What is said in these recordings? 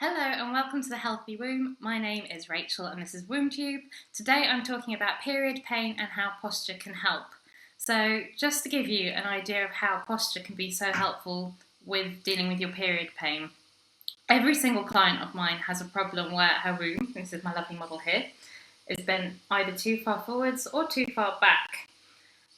Hello and welcome to the Healthy Womb. My name is Rachel and this is WombTube. Today I'm talking about period pain and how posture can help. So just to give you an idea of how posture can be so helpful with dealing with your period pain. Every single client of mine has a problem where her womb, this is my lovely model here, is bent either too far forwards or too far back.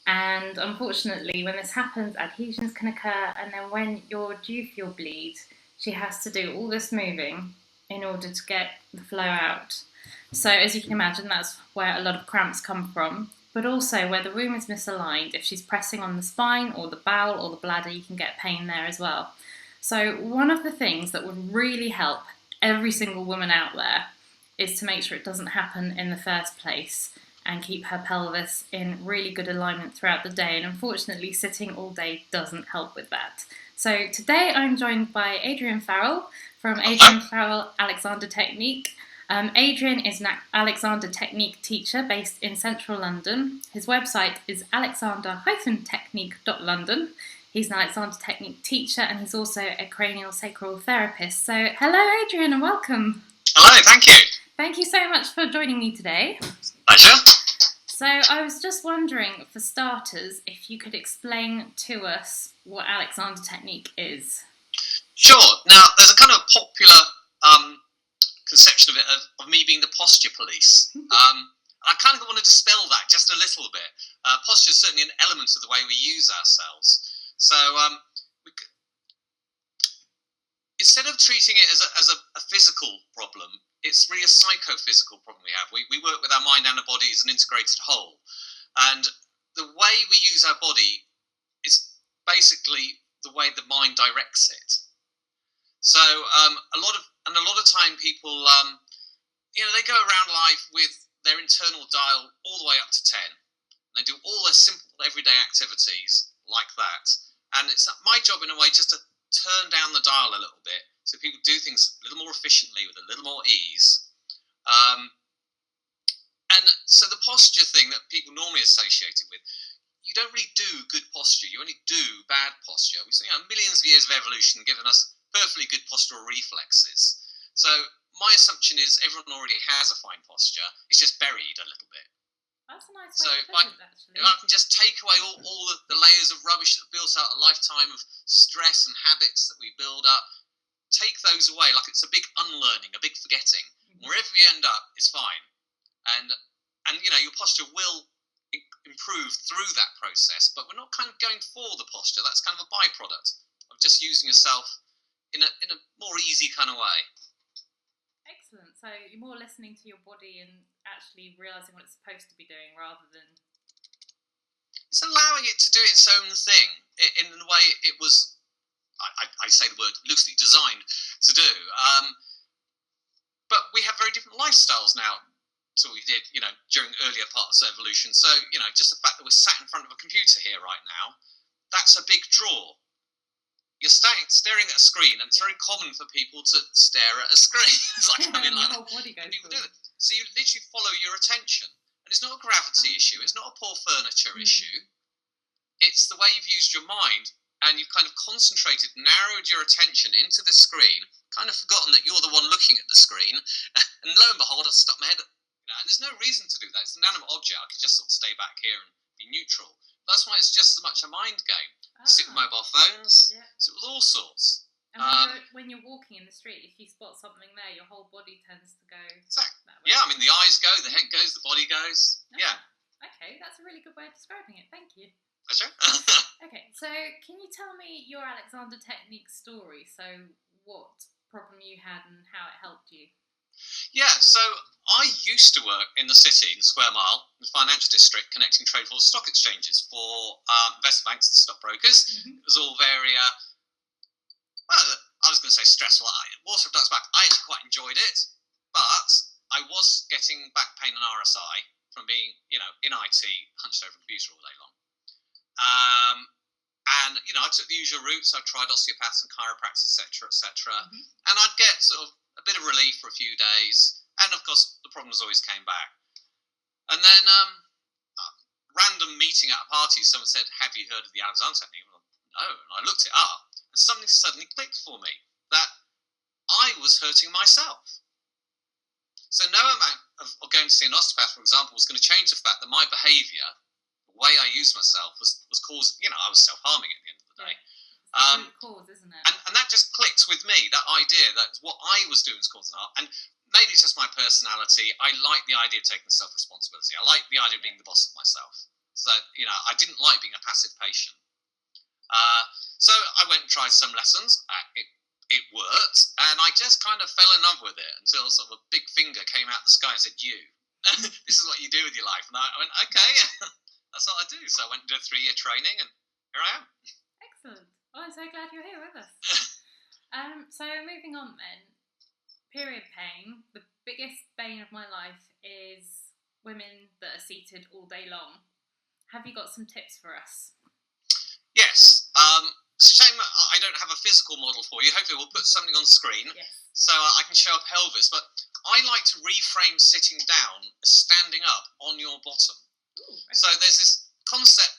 And unfortunately when this happens, adhesions can occur, and then when you're due for your bleed, she has to do all this moving in order to get the flow out. So as you can imagine, that's where a lot of cramps come from, but also where the womb is misaligned. If she's pressing on the spine or the bowel or the bladder, you can get pain there as well. So one of the things that would really help every single woman out there is to make sure it doesn't happen in the first place and keep her pelvis in really good alignment throughout the day. And unfortunately, sitting all day doesn't help with that. So today I'm joined by Adrian Farrell from Adrian Farrell Alexander Technique. Adrian is an Alexander Technique teacher based in central London. His website is alexander-technique.london. He's an Alexander Technique teacher and he's also a cranial sacral therapist. So hello Adrian and welcome. Hello, thank you. Thank you so much for joining me today. Pleasure. So I was just wondering, for starters, if you could explain to us what Alexander Technique is. Sure. Now, there's a kind of popular conception of it of me being the posture police. I kind of want to dispel that just a little bit. Posture is certainly an element of the way we use ourselves. So instead of treating it as a physical problem, it's really a psychophysical problem we have. We work with our mind and our body as an integrated whole. And the way we use our body is basically the way the mind directs it. So a lot of time people, they go around life with their internal dial all the way up to 10. They do all their simple everyday activities like that. And it's my job in a way just to turn down the dial a little bit so people do things a little more efficiently with a little more ease. And so the posture thing that people normally associate it with, you don't really do good posture, you only do bad posture. We see millions of years of evolution giving us perfectly good postural reflexes. So my assumption is everyone already has a fine posture, it's just buried a little bit. That's a nice way to put it, actually. If I can just take away all the layers of rubbish that built out a lifetime of stress and habits that we build up, take those away, like it's a big unlearning, a big forgetting. Mm-hmm. Wherever you end up is fine. And your posture will improve through that process, but we're not kind of going for the posture. That's kind of a byproduct of just using yourself in a more easy kind of way. Excellent. So you're more listening to your body and actually realising what it's supposed to be doing rather than... It's allowing it to do its own thing in the way it was, I say the word loosely, designed to do. But we have very different lifestyles now to what we did, during earlier parts of evolution. So, just the fact that we're sat in front of a computer here right now, that's a big draw. You're staring at a screen, and it's very common for people to stare at a screen. It's like, people do it. So you literally follow your attention. And it's not a gravity issue, it's not a poor furniture issue. It's the way you've used your mind, and you've kind of concentrated, narrowed your attention into the screen, kind of forgotten that you're the one looking at the screen, and lo and behold, I've stuck my head up. And there's no reason to do that. It's an inanimate object. I could just sort of stay back here and be neutral. That's why it's just as much a mind game. Sit with mobile phones, sit with all sorts. And when you're walking in the street, if you spot something there, your whole body tends to go exactly. that way. Yeah, the eyes go, the head goes, the body goes. Oh, yeah. Okay, that's a really good way of describing it. Thank you. That's right. Okay, so can you tell me your Alexander Technique story? So what problem you had and how it helped you? Yeah, so I used to work in the city, in the square mile, in the financial district, connecting trade floors, stock exchanges for investment banks and stockbrokers. Mm-hmm. It was all very, I was going to say stressful. Water off duck's back. I actually quite enjoyed it, but I was getting back pain and RSI from being, in IT, hunched over a computer all day long. And I took the usual routes. I tried osteopaths and chiropractors, etc., etc. Mm-hmm. And I'd get sort of a bit of relief for a few days, and of course the problems always came back. And then random meeting at a party, someone said, "Have you heard of the Alexander Technique?" Well, no, and I looked it up, and something suddenly clicked for me that I was hurting myself. So no amount of going to see an osteopath, for example, was going to change the fact that my behaviour, the way I used myself, was caused, I was self-harming at the end of the day. It's the root cause, isn't it? And that just clicked with me, that idea that what I was doing was causing harm. And maybe it's just my personality. I like the idea of taking self-responsibility. I like the idea of being the boss of myself. So, I didn't like being a passive patient. So I went and tried some lessons. It worked, and I just kind of fell in love with it until sort of a big finger came out of the sky and said, "You, this is what you do with your life." And I went, "Okay, that's what I do." So I went and did a 3-year training, and here I am. Excellent. Well, I'm so glad you're here with us. So moving on then, period pain. The biggest bane of my life is women that are seated all day long. Have you got some tips for us? Yes. It's a shame I don't have a physical model for you. Hopefully we'll put something on the screen so I can show a pelvis. But I like to reframe sitting down as standing up on your bottom. Ooh, okay. So there's this concept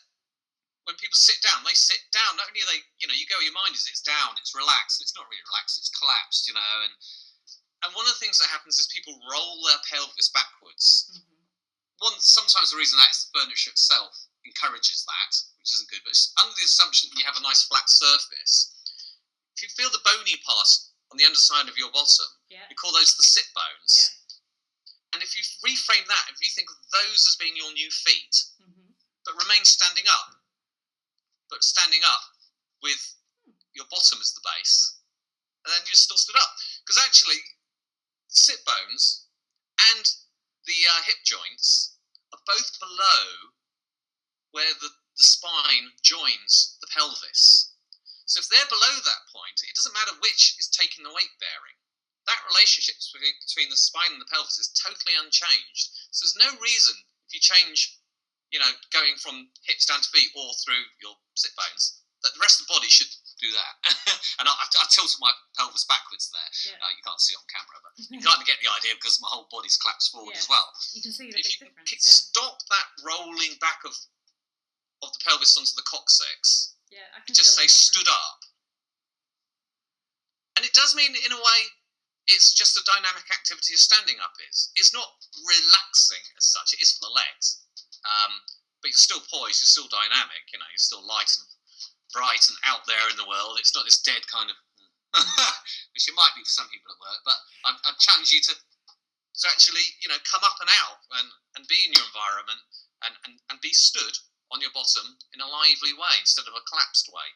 when people sit down, they sit down. Not only are they, you go, your mind is it's down, it's relaxed. It's not really relaxed, it's collapsed, And one of the things that happens is people roll their pelvis backwards. Mm-hmm. Sometimes the reason that is the furniture itself encourages that, which isn't good, but it's under the assumption that you have a nice flat surface. If you feel the bony part on the underside of your bottom, we call those the sit bones. Yeah. And if you reframe that, if you think of those as being your new feet, but remain standing up with your bottom as the base, and then you're still stood up. Because actually, sit bones and the hip joints are both below where the spine joins the pelvis. So if they're below that point, it doesn't matter which is taking the weight bearing. That relationship between the spine and the pelvis is totally unchanged. So there's no reason, if you change, going from hips down to feet or through your sit bones, that the rest of the body should do that. And I tilted my pelvis backwards there. Yeah. You can't see it on camera, but you kind of get the idea because my whole body's collapsed forward as well. You can see the big difference. If you stop that rolling back of the pelvis onto the coccyx, I can just say stood up. And it does mean, in a way, it's just a dynamic activity as standing up is. It's not relaxing as such, it is for the legs. But you're still poised, you're still dynamic, you're still light and bright and out there in the world. It's not this dead kind of, which it might be for some people at work, but I challenge you to actually, come up and out and be in your environment and be stood on your bottom in a lively way instead of a collapsed way.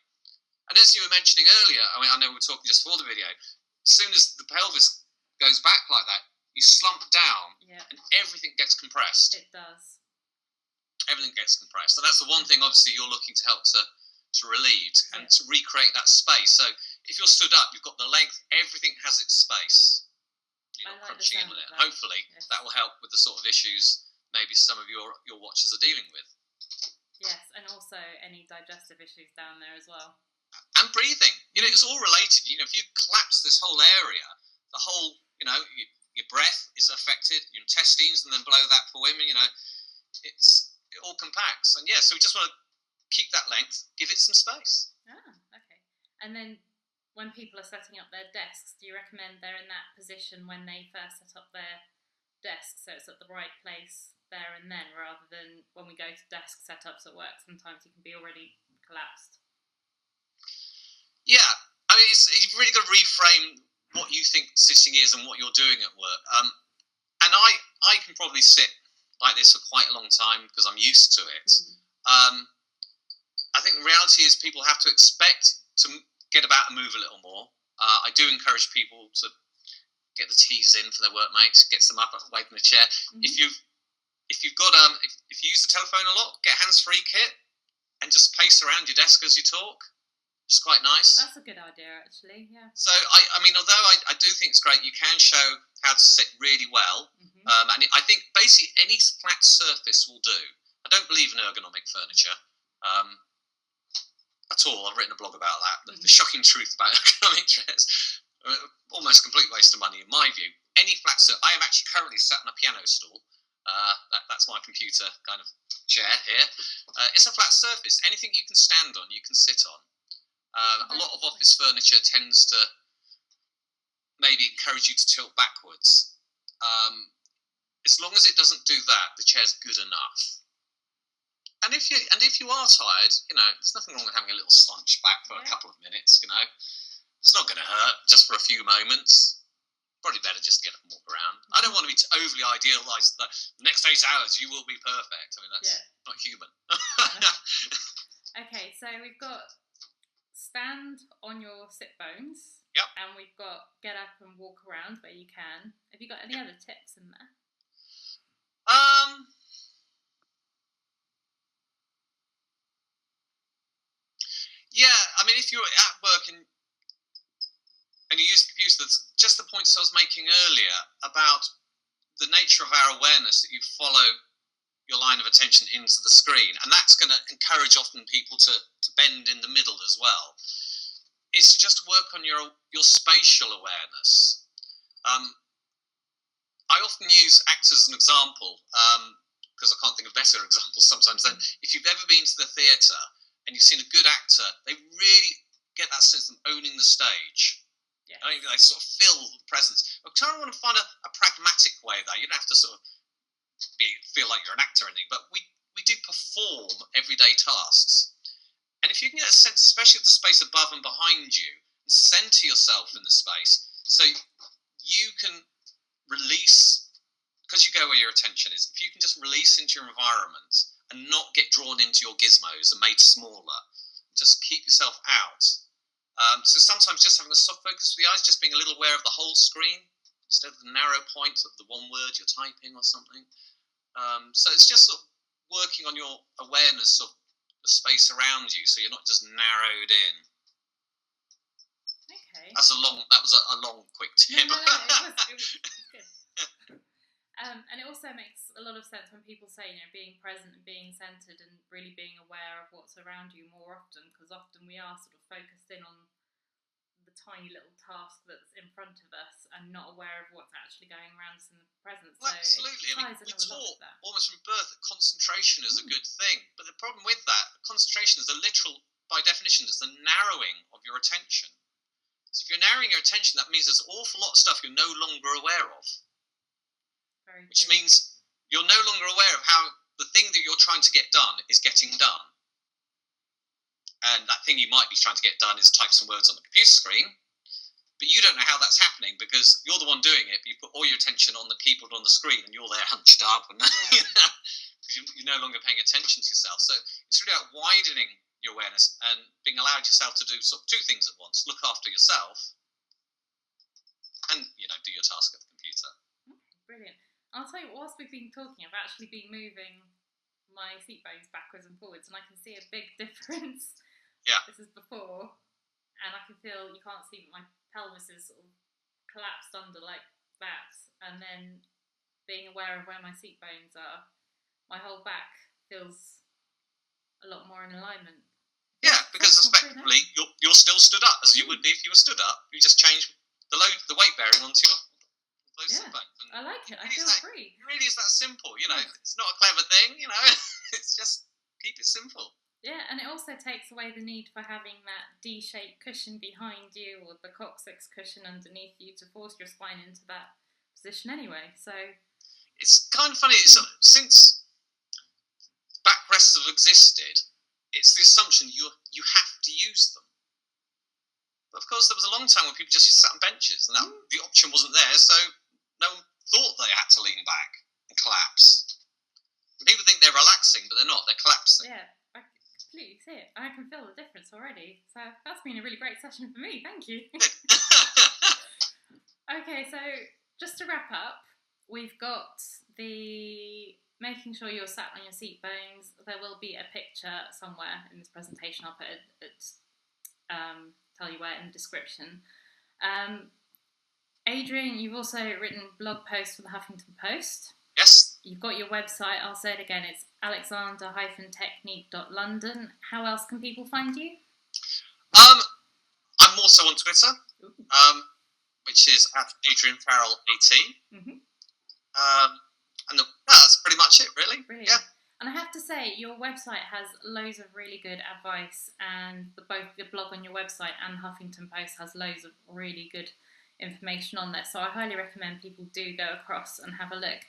And as you were mentioning earlier, I know we were talking just before the video, as soon as the pelvis goes back like that, you slump down and everything gets compressed. It does. Everything gets compressed. And that's the one thing, obviously, you're looking to help to relieve and to recreate that space. So if you're stood up, you've got the length, everything has its space. You're not crunching in with it. Hopefully that will help with the sort of issues maybe some of your watchers are dealing with. Yes, and also any digestive issues down there as well. And breathing. It's all related. If you collapse this whole area, the whole, your breath is affected, your intestines, and then below that for women, it all compacts. And so we just want to keep that length, give it some space. Okay. And then when people are setting up their desks, do you recommend they're in that position when they first set up their desk, so it's at the right place there and then, rather than when we go to desk setups at work, sometimes you can be already collapsed? Yeah, I mean, you've really got to reframe what you think sitting is and what you're doing at work. And I can probably sit like this for quite a long time because I'm used to it. I think the reality is people have to expect to get about and move a little more. I do encourage people to get the teas in for their workmates, gets them up away from the chair. If you use the telephone a lot, get a hands-free kit and just pace around your desk as you talk. It's quite nice. That's a good idea, actually. Yeah. So I mean, although I do think it's great, you can show how to sit really well, and I think basically any flat surface will do. I don't believe in ergonomic furniture at all. I've written a blog about that. The shocking truth about ergonomic chairs. Almost complete waste of money in my view. Any flat surface. I am actually currently sat on a piano stool. That's my computer kind of chair here. It's a flat surface. Anything you can stand on, you can sit on. A lot of office furniture tends to maybe encourage you to tilt backwards. As long as it doesn't do that, the chair's good enough. And if you are tired, there's nothing wrong with having a little slunch back for a couple of minutes. It's not going to hurt just for a few moments. Probably better just to get up and walk around. I don't want to be overly idealised. The next 8 hours you will be perfect. I mean, that's not human. Okay, so we've got stand on your sit bones. Yep. And we've got get up and walk around where you can. Have you got any other tips in there? Yeah, I mean, if you're at work and you use the computer, that's just the points I was making earlier about the nature of our awareness, that you follow your line of attention into the screen, and that's going to encourage often people to bend in the middle as well. It's to just work on your spatial awareness. I often use actors as an example because I can't think of better examples sometimes. Then, if you've ever been to the theatre and you've seen a good actor, they really get that sense of owning the stage. Yeah. I mean, they sort of feel the presence. I kind of want to find a pragmatic way there. You don't have to sort of feel like you're an actor or anything, but we do perform everyday tasks. And if you can get a sense, especially of the space above and behind you, and centre yourself in the space, so you can release, because you go where your attention is, if you can just release into your environment and not get drawn into your gizmos and made smaller, just keep yourself out. So sometimes just having a soft focus with the eyes, just being a little aware of the whole screen instead of the narrow point of the one word you're typing or something. So it's just sort of working on your awareness of the space around you, so you're not just narrowed in. Okay. That was a long, quick tip. No, it was good. And it also makes a lot of sense when people say, being present and being centered and really being aware of what's around you more often, because often we are sort of focused in on the tiny little task that's in front of us and not aware of what's actually going around us in the present. Well, so absolutely. I mean, we taught almost from birth that concentration is a good thing, but the problem with that, concentration is a literal, by definition, it's the narrowing of your attention. So if you're narrowing your attention, that means there's an awful lot of stuff you're no longer aware of. Which means you're no longer aware of how the thing that you're trying to get done is getting done. And that thing you might be trying to get done is type some words on the computer screen, but you don't know how that's happening because you're the one doing it, but you put all your attention on the keyboard on the screen and you're there hunched up and because you're no longer paying attention to yourself. So it's really about widening your awareness and being allowed yourself to do sort of two things at once: look after yourself and do your task at the computer. Brilliant. I'll tell you, whilst we've been talking, I've actually been moving my seat bones backwards and forwards, and I can see a big difference. Yeah. This is before, and I can feel, you can't see, but my pelvis is sort of collapsed under like that, and then being aware of where my seat bones are, my whole back feels a lot more in alignment. Yeah, because effectively you're still stood up as you would be if you were stood up. You just change the weight bearing onto your seat bones. I like it. I feel free. It really is that simple. It's not a clever thing. It's just keep it simple. Yeah, and it also takes away the need for having that D-shaped cushion behind you or the coccyx cushion underneath you to force your spine into that position anyway. So it's kind of funny. Since backrests have existed, it's the assumption you have to use them. But of course, there was a long time when people just sat on benches, and the option wasn't there, so no one thought they had to lean back and collapse. And people think they're relaxing, but they're not. They're collapsing. Yeah, I completely see it. I can feel the difference already. So that's been a really great session for me. Thank you. Okay, so just to wrap up, we've got the making sure you're sat on your seat bones. There will be a picture somewhere in this presentation. I'll put it tell you where in the description. Adrian, you've also written blog posts for the Huffington Post. Yes. You've got your website. I'll say it again. It's alexander-technique.london. How else can people find you? I'm also on Twitter, which is at Adrian Farrell 18. Mm-hmm. And that's pretty much it, really. Brilliant. Yeah. And I have to say, your website has loads of really good advice, and both the blog on your website and Huffington Post has loads of really good information on there. So I highly recommend people do go across and have a look.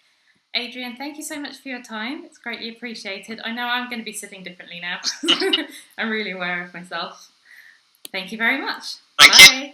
Adrian, thank you so much for your time. It's greatly appreciated. I know I'm going to be sitting differently now. I'm really aware of myself. Thank you very much. Thank you. Bye.